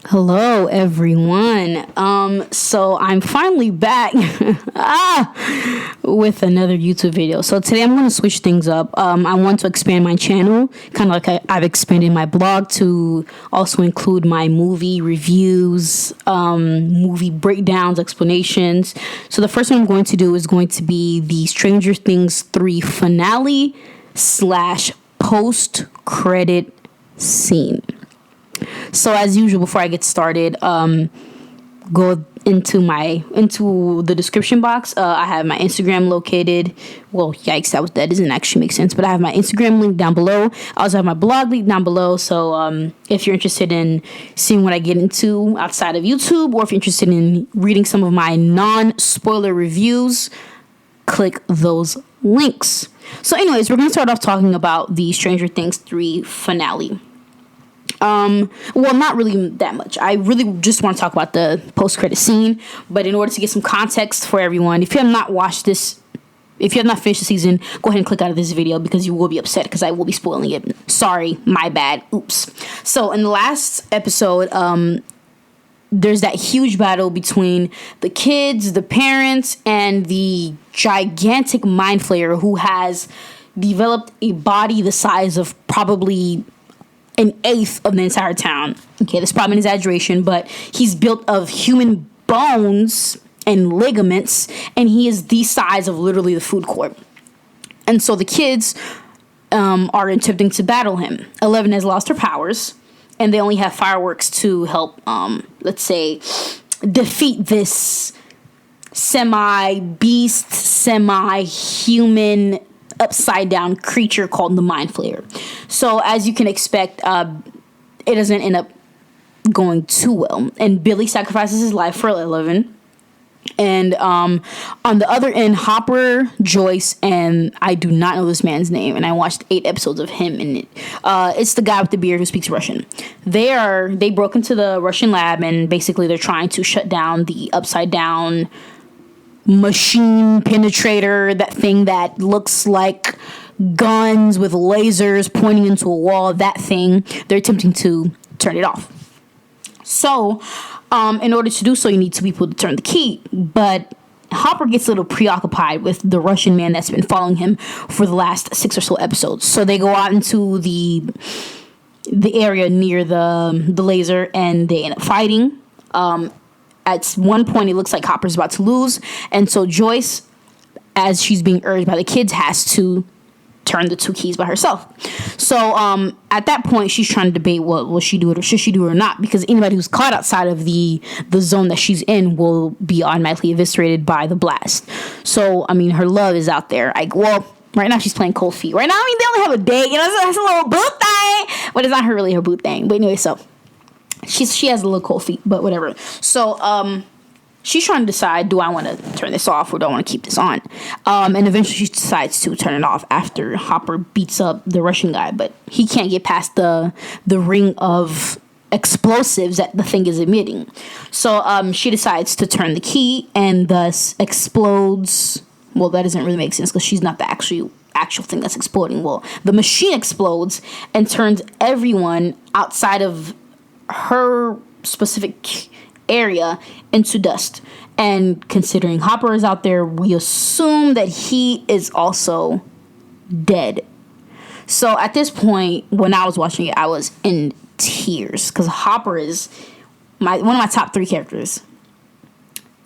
Hello, everyone. So I'm finally back with another YouTube video. So today I'm going to switch things up. I want to expand my channel, kind of like I've expanded my blog to also include my movie reviews, movie breakdowns, explanations. So the first one I'm going to do is going to be the Stranger Things 3 finale / post credit scene. So as usual, before I get started, go into the description box. I have my Instagram located. Well, yikes, that doesn't actually make sense. But I have my Instagram link down below. I also have my blog link down below. So if you're interested in seeing what I get into outside of YouTube, or if you're interested in reading some of my non-spoiler reviews, click those links. So anyways, we're going to start off talking about the Stranger Things 3 finale. Well, not really that much. I really just want to talk about the post-credit scene, but in order to get some context for everyone, if you have not finished the season, go ahead and click out of this video because you will be upset because I will be spoiling it. Sorry, my bad. Oops. So in the last episode, there's that huge battle between the kids, the parents, and the gigantic mind flayer who has developed a body the size of probably an eighth of the entire town. Okay, that's probably an exaggeration, but he's built of human bones and ligaments, and he is the size of literally the food court. And so the kids are attempting to battle him. 11 has lost her powers, and they only have fireworks to help, let's say, defeat this semi-beast, semi-human, upside-down creature called the Mind Flayer. So, as you can expect, it doesn't end up going too well. And Billy sacrifices his life for 11. And on the other end, Hopper, Joyce, and I do not know this man's name, and I watched 8 episodes of him in it. It's the guy with the beard who speaks Russian. They broke into the Russian lab, and basically they're trying to shut down the upside-down machine penetrator, that thing that looks like guns with lasers pointing into a wall, that thing. They're attempting to turn it off. So, in order to do so, you need 2 people to turn the key. But Hopper gets a little preoccupied with the Russian man that's been following him for the last 6 or so episodes. So they go out into the area near the laser, and they end up fighting. At one point, it looks like Hopper's about to lose, and so Joyce, as she's being urged by the kids, has to turn the 2 keys by herself. So at that point, she's trying to debate, well, will she do it or should she do it or not? Because anybody who's caught outside of the zone that she's in will be automatically eviscerated by the blast. So, I mean, her love is out there. Right now she's playing Cold Feet. Right now, I mean, they only have a date. That's a little boot thing. But it's not really her boot thing. But anyway, so she has a little cold feet, but whatever. So she's trying to decide, do I want to turn this off or do I want to keep this on? And eventually she decides to turn it off after Hopper beats up the Russian guy, but he can't get past the ring of explosives that the thing is emitting. So she decides to turn the key and thus explodes. Well, that doesn't really make sense because she's not the actual thing that's exploding. Well, the machine explodes and turns everyone outside of her specific area into dust. And considering Hopper is out there, we assume that he is also dead. So at this point, when I was watching it, I was in tears because Hopper is one of my top 3 characters.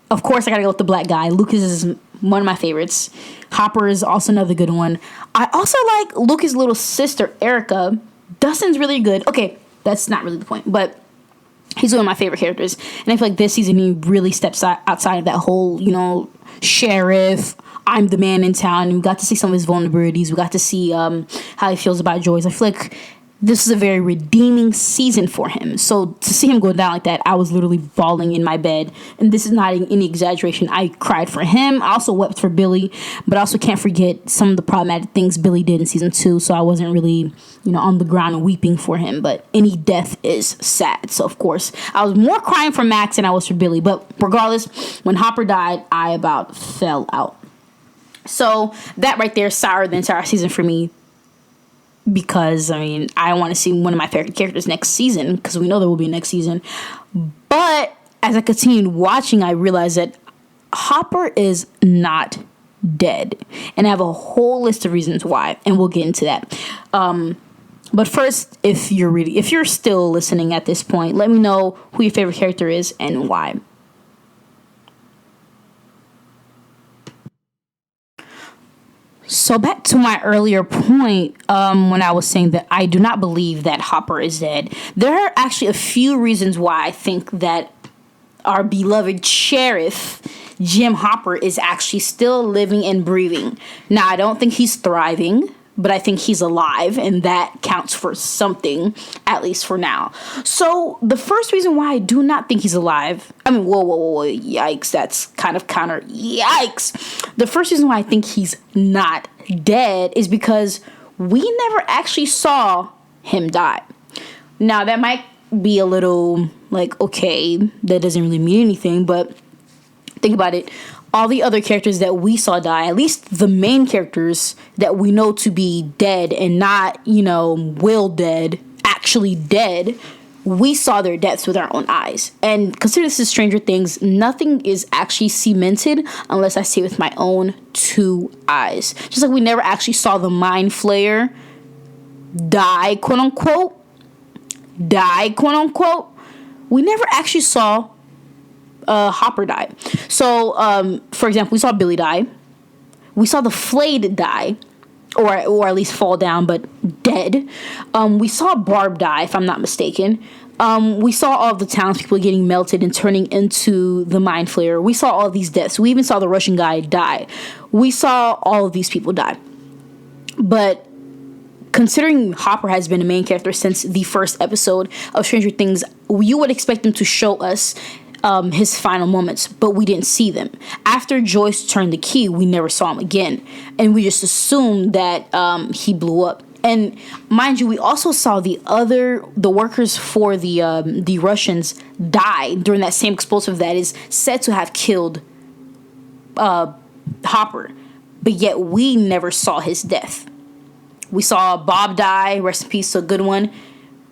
Of course, I gotta go with the black guy. Lucas is one of my favorites. Hopper is also another good one. I also like Lucas' little sister, Erica. Dustin's really good. Okay, that's not really the point, but he's one of my favorite characters. And I feel like this season he really steps outside of that whole, sheriff, I'm the man in town. And we got to see some of his vulnerabilities. We got to see how he feels about Joyce. I feel like this is a very redeeming season for him. So to see him go down like that, I was literally bawling in my bed. And this is not any exaggeration. I cried for him. I also wept for Billy. But I also can't forget some of the problematic things Billy did in season 2. So I wasn't really, on the ground weeping for him. But any death is sad. So, of course, I was more crying for Max than I was for Billy. But regardless, when Hopper died, I about fell out. So that right there soured the entire season for me. because I mean I want to see one of my favorite characters next season, because we know there will be a next season. But as I continued watching, I realized that Hopper is not dead, and I have a whole list of reasons why, and we'll get into that. But first, if you're still listening at this point, let me know who your favorite character is and why. So back to my earlier point, when I was saying that I do not believe that Hopper is dead. There are actually a few reasons why I think that our beloved sheriff, Jim Hopper, is actually still living and breathing. Now, I don't think he's thriving, but I think he's alive, and that counts for something, at least for now. So the first reason why I do not think he's alive, I mean, whoa, yikes, that's kind of counter, yikes. The first reason why I think he's not dead is because we never actually saw him die. Now, that might be a little like, okay, that doesn't really mean anything, but think about it. All the other characters that we saw die, at least the main characters that we know to be dead and not, Will dead, actually dead, we saw their deaths with our own eyes. And consider this is Stranger Things, nothing is actually cemented unless I see it with my own two eyes. Just like we never actually saw the Mind Flayer die, quote unquote, we never actually saw Hopper die. So, for example, we saw Billy die. We saw the Flayed die, or at least fall down, but dead. We saw Barb die, if I'm not mistaken. We saw all of the townspeople getting melted and turning into the Mind Flayer. We saw all these deaths. We even saw the Russian guy die. We saw all of these people die. But considering Hopper has been a main character since the first episode of Stranger Things, you would expect him to show us his final moments, but we didn't see them. After Joyce turned the key, we never saw him again, and we just assumed that he blew up. And mind you, we also saw the workers for the Russians die during that same explosive that is said to have killed Hopper, but yet we never saw his death. We saw Bob die, rest in peace, a good one,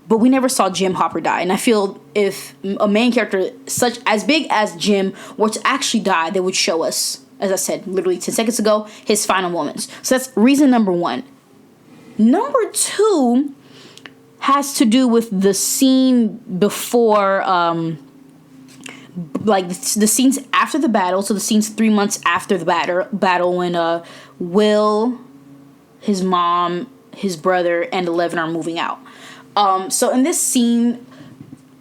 but we never saw Jim Hopper die. And I feel if a main character such as big as Jim were to actually die, they would show us, as I said literally 10 seconds ago, his final moments. So that's reason number one. Number two has to do with the scene before, like the scenes after the battle. So the scenes 3 months after the battle when Will, his mom, his brother, and 11 are moving out. So in this scene,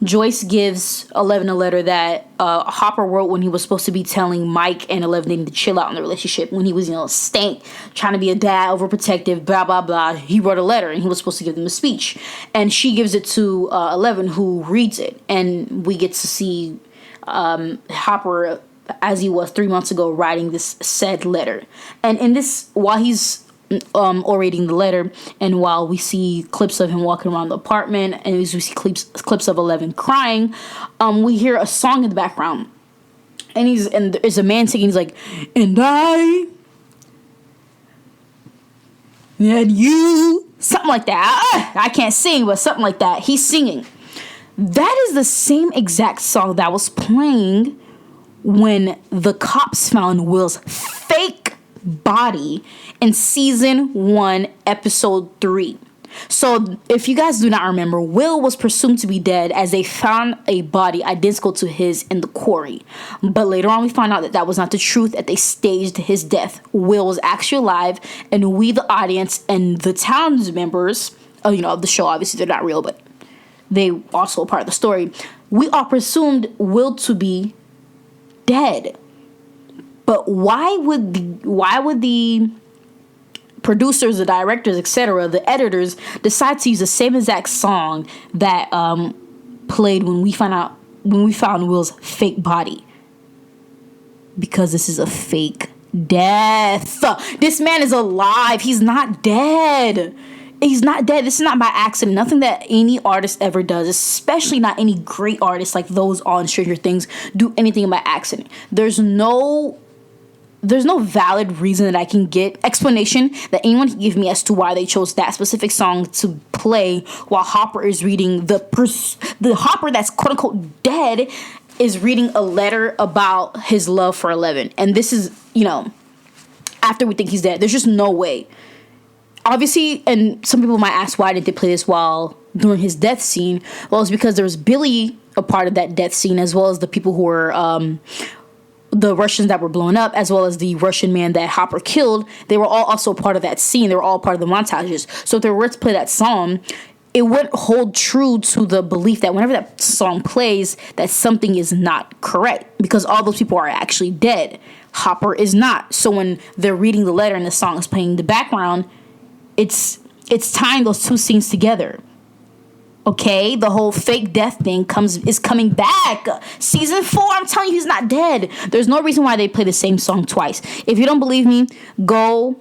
Joyce gives 11 a letter that Hopper wrote when he was supposed to be telling Mike and 11 they need to chill out in the relationship, when he was, stank, trying to be a dad, overprotective, blah, blah, blah. He wrote a letter and he was supposed to give them a speech. And she gives it to 11, who reads it. And we get to see Hopper, as he was 3 months ago, writing this said letter. And in this, while he's orating the letter, and while we see clips of him walking around the apartment, and we see clips of 11 crying, we hear a song in the background, and there's a man singing. He's like, and I and you, something like that. I can't sing, but something like that. He's singing. That is the same exact song that was playing when the cops found Will's fake body in season 1, episode 3. So if you guys do not remember, Will was presumed to be dead as they found a body identical to his in the quarry. But later on we found out that that was not the truth, that they staged his death. Will was actually alive, and we, the audience, and the town's members, of the show, obviously they're not real, but they also are part of the story, we all presumed Will to be dead. But why would the producers, the directors, etc., the editors decide to use the same exact song that played when we found Will's fake body? Because this is a fake death. This man is alive. He's not dead. He's not dead. This is not by accident. Nothing that any artist ever does, especially not any great artists like those on Stranger Things, do anything by accident. There's no there's no valid reason that I can get explanation that anyone can give me as to why they chose that specific song to play while Hopper is reading the Hopper that's quote unquote dead is reading a letter about his love for 11. And this is, after we think he's dead. There's just no way. Obviously, and some people might ask, why did they play this while during his death scene? Well, it's because there was Billy a part of that death scene, as well as the people who were the Russians that were blown up, as well as the Russian man that Hopper killed. They were all also part of that scene. They were all part of the montages. So if they were to play that song, it wouldn't hold true to the belief that whenever that song plays, that something is not correct, because all those people are actually dead. Hopper is not. So when they're reading the letter and the song is playing in the background, it's tying those two scenes together. Okay, the whole fake death thing is coming back. Season 4, I'm telling you, he's not dead. There's no reason why they play the same song twice. If you don't believe me, go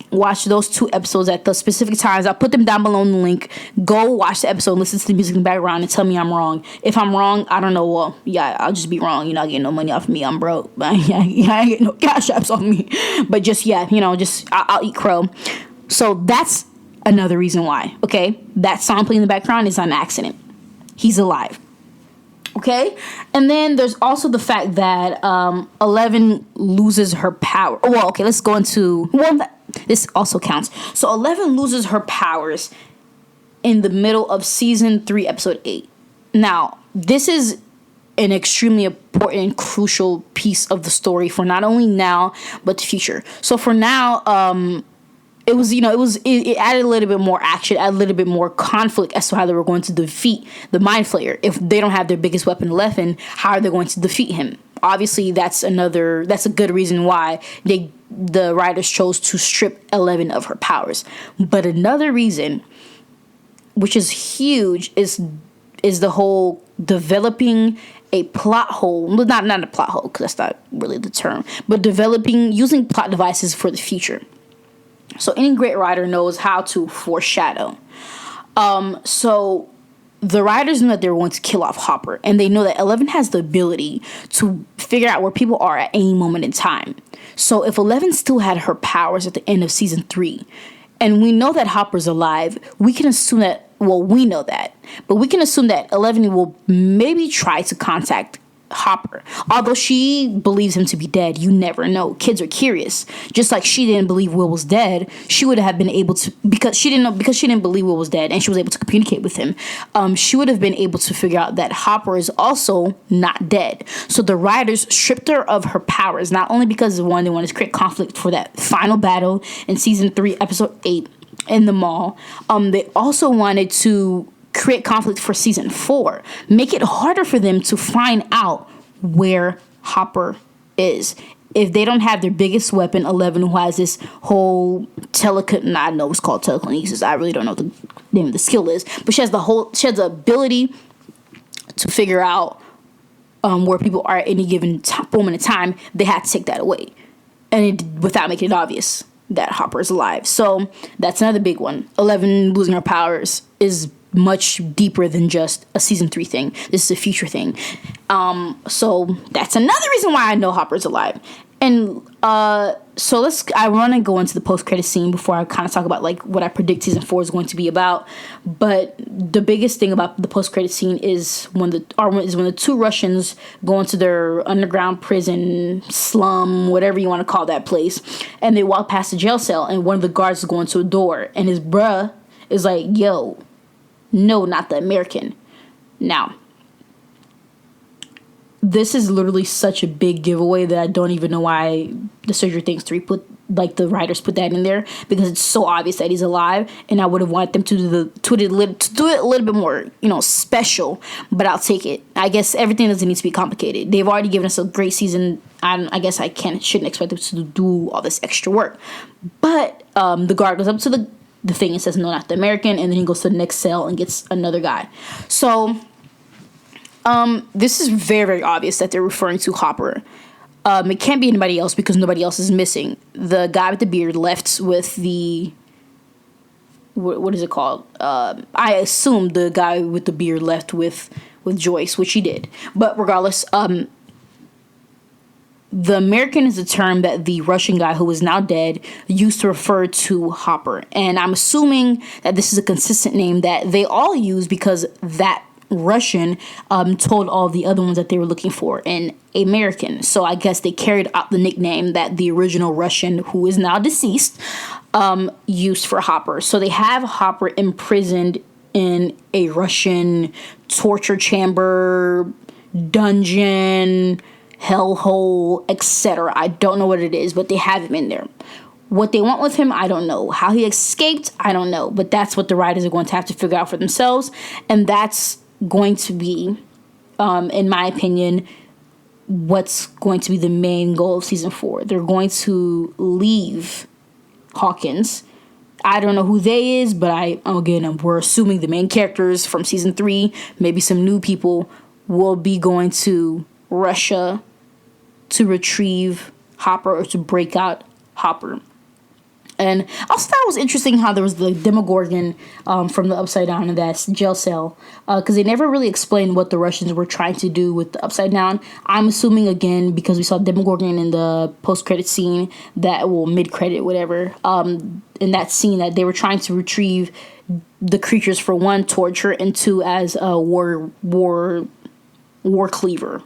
watch those 2 episodes at the specific times. I'll put them down below in the link. Go watch the episode, listen to the music in the background, and tell me I'm wrong. If I'm wrong, I don't know. Well, yeah, I'll just be wrong. You're not getting no money off of me. I'm broke. I ain't getting no cash apps off me. But just, I'll eat crow. So that's another reason why, okay? That song playing in the background is an accident. He's alive. Okay? And then there's also the fact that 11 loses her power. Well, okay, let's go into... this also counts. So 11 loses her powers in the middle of season 3, episode 8. Now, this is an extremely important and crucial piece of the story for not only now, but the future. So for now, it added a little bit more action, added a little bit more conflict as to how they were going to defeat the Mind Flayer. If they don't have their biggest weapon, 11, how are they going to defeat him? Obviously, that's a good reason why the writers chose to strip 11 of her powers. But another reason, which is huge, is the whole developing a plot hole. Not a plot hole, because that's not really the term, but using plot devices for the future. So any great writer knows how to foreshadow. So the writers know that they're going to kill off Hopper, and they know that 11 has the ability to figure out where people are at any moment in time. So if 11 still had her powers at the end of season 3, and we know that Hopper's alive, we can assume that, well, we know that, but we can assume that 11 will maybe try to contact Hopper. Although she believes him to be dead, you never know. Kids are curious. Just like she didn't believe Will was dead, she would have been able to, because she didn't believe Will was dead and she was able to communicate with him. She would have been able to figure out that Hopper is also not dead. So the writers stripped her of her powers, not only because they wanted to create conflict for that final battle in season 3, episode 8 in the mall. They also wanted to create conflict for season 4, make it harder for them to find out where Hopper is. If they don't have their biggest weapon, 11, who has this whole I know it's called telekinesis. I really don't know what the name of the skill is, but she has the ability to figure out where people are at any given moment in time. They had to take that away, and without making it obvious that Hopper is alive. So that's another big one. 11 losing her powers is much deeper than just a season 3 thing. This is a future thing. So that's another reason why I know Hopper's alive. And so I want to go into the post-credit scene before I kind of talk about like what I predict season 4 is going to be about. But the biggest thing about the post-credit scene is when the 2 Russians go into their underground prison, slum, whatever you want to call that place, and they walk past the jail cell, and one of the guards is going to a door, and his bruh is like, "Yo, no, not the American." Now, this is literally such a big giveaway that I don't even know why the Stranger Things 3 the writers put that in there, because it's so obvious that he's alive, and I would have wanted them to do it a little bit more, special, but I'll take it. I guess everything doesn't need to be complicated. They've already given us a great season. I guess I shouldn't expect them to do all this extra work. But the guard goes up to the thing and says, "No, not the American," and then he goes to the next cell and gets another guy. So this is very, very obvious that they're referring to Hopper. It can't be anybody else because nobody else is missing. The guy with the beard left with the... What is it called? I assume the guy with the beard left with Joyce, which he did. But regardless, The American is a term that the Russian guy, who is now dead, used to refer to Hopper. And I'm assuming that this is a consistent name that they all use because that Russian told all the other ones that they were looking for an American. So I guess they carried out the nickname that the original Russian, who is now deceased, used for Hopper. So they have Hopper imprisoned in a Russian torture chamber, dungeon, hellhole, etc. I don't know what it is, but they have him in there. What they want with him, I don't know. How he escaped, I don't know. But that's what the writers are going to have to figure out for themselves. And that's going to be, in my opinion, what's going to be the main goal of season 4. They're going to leave Hawkins. I don't know who they is, but we're assuming the main characters from season 3, maybe some new people, will be going to Russia to retrieve Hopper or to break out Hopper. And also thought it was interesting how there was the Demogorgon from the Upside Down in that jail cell, because they never really explained what the Russians were trying to do with the Upside Down. I'm assuming, again, because we saw Demogorgon in the post-credit scene, mid-credit, whatever, in that scene, that they were trying to retrieve the creatures for, one, torture, and two, as a war cleaver,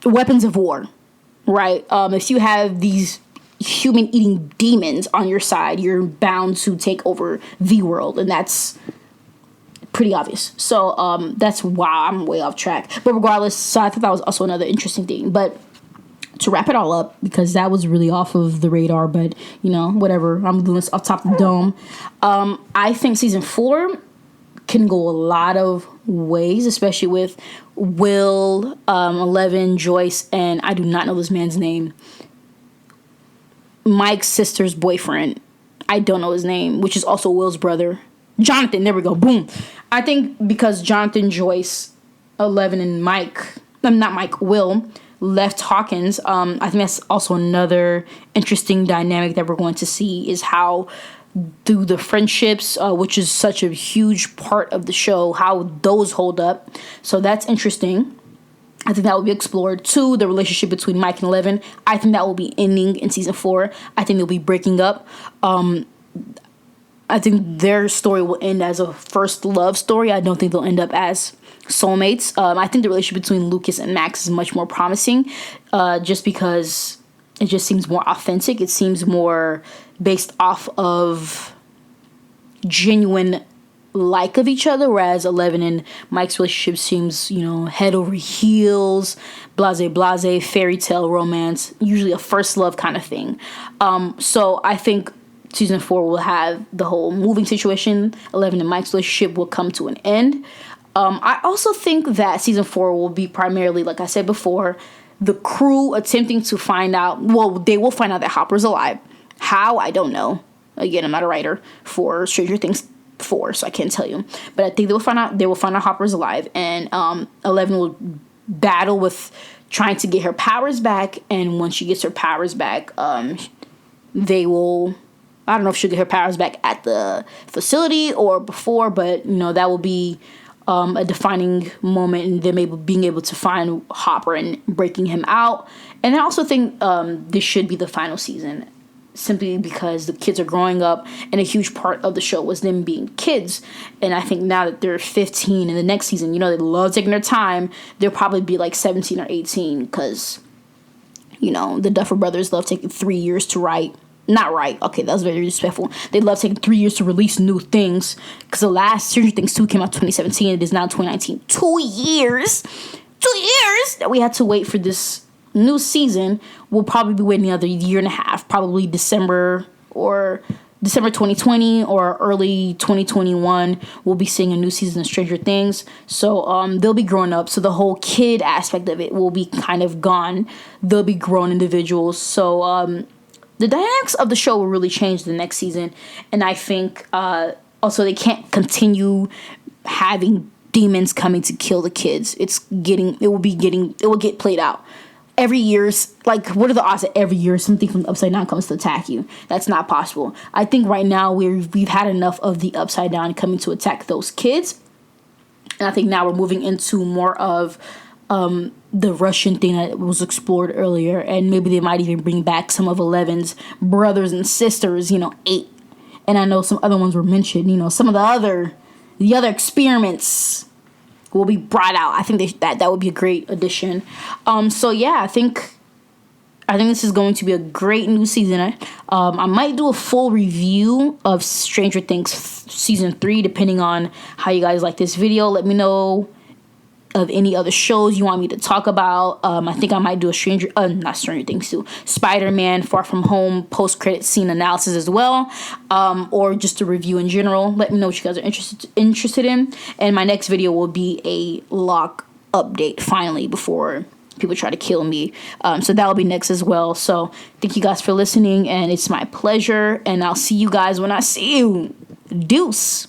weapons of war. Right. If you have these human-eating demons on your side, you're bound to take over the world, and that's pretty obvious. So that's why I'm way off track. But regardless, so I thought that was also another interesting thing. But to wrap it all up, because that was really off of the radar, but, whatever. I'm doing this off top of the dome. I think season 4 can go a lot of ways, especially with Will, 11, Joyce, and I do not know this man's name. Mike's sister's boyfriend. I don't know his name, which is also Will's brother. Jonathan, there we go. Boom. I think because Jonathan, Joyce, 11, and Will left Hawkins, I think that's also another interesting dynamic that we're going to see, is how through the friendships, which is such a huge part of the show, how those hold up. So that's interesting. I think that will be explored. 2, the relationship between Mike and 11. I think that will be ending in season 4. I think they'll be breaking up. I think their story will end as a first love story. I don't think they'll end up as soulmates. I think the relationship between Lucas and Max is much more promising, just because it just seems more authentic. It seems more based off of genuine like of each other, whereas 11 and Mike's relationship seems, head over heels, blase, fairy tale romance, usually a first love kind of thing. So I think season 4 will have the whole moving situation. 11 and Mike's relationship will come to an end. I also think that season 4 will be primarily, like I said before, the crew attempting to find out, they will find out that Hopper's alive. How? I don't know. Again, I'm not a writer for Stranger Things 4, so I can't tell you. But I think they will find out Hopper's alive, and 11 will battle with trying to get her powers back, and once she gets her powers back, they will, I don't know if she'll get her powers back at the facility or before, but, that will be a defining moment in them being able to find Hopper and breaking him out. And I also think this should be the final season, simply because the kids are growing up, and a huge part of the show was them being kids. And I think now that they're 15 in the next season, they love taking their time. They'll probably be like 17 or 18 because, the Duffer Brothers love taking 3 years to write. Not right. Okay, that was very disrespectful. They love taking 3 years to release new things, because the last Stranger Things 2 came out 2017. It is now 2019. 2 years that we had to wait for this new season. We'll probably be waiting another year and a half, probably December 2020 or early 2021. We'll be seeing a new season of Stranger Things. So they'll be growing up. So the whole kid aspect of it will be kind of gone. They'll be grown individuals. So the dynamics of the show will really change the next season. And I think also they can't continue having demons coming to kill the kids. It will get played out. Every year's, what are the odds that every year something from the Upside Down comes to attack you? That's not possible. I think right now we've had enough of the Upside Down coming to attack those kids. And I think now we're moving into more of the Russian thing that was explored earlier, and maybe they might even bring back some of Eleven's brothers and sisters, 8. And I know some other ones were mentioned, some of the other experiments will be brought out. I think that would be a great addition. So yeah, I think this is going to be a great new season. I might do a full review of Stranger Things season 3, depending on how you guys like this video. Let me know of any other shows you want me to talk about. I think I might do a not Stranger Things too, Spider-Man Far From Home post-credit scene analysis as well, or just a review in general. Let me know what you guys are interested in, and my next video will be a Locke update finally before people try to kill me. So that will be next as well. So thank you guys for listening, and it's my pleasure, and I'll see you guys when I see you. Deuce.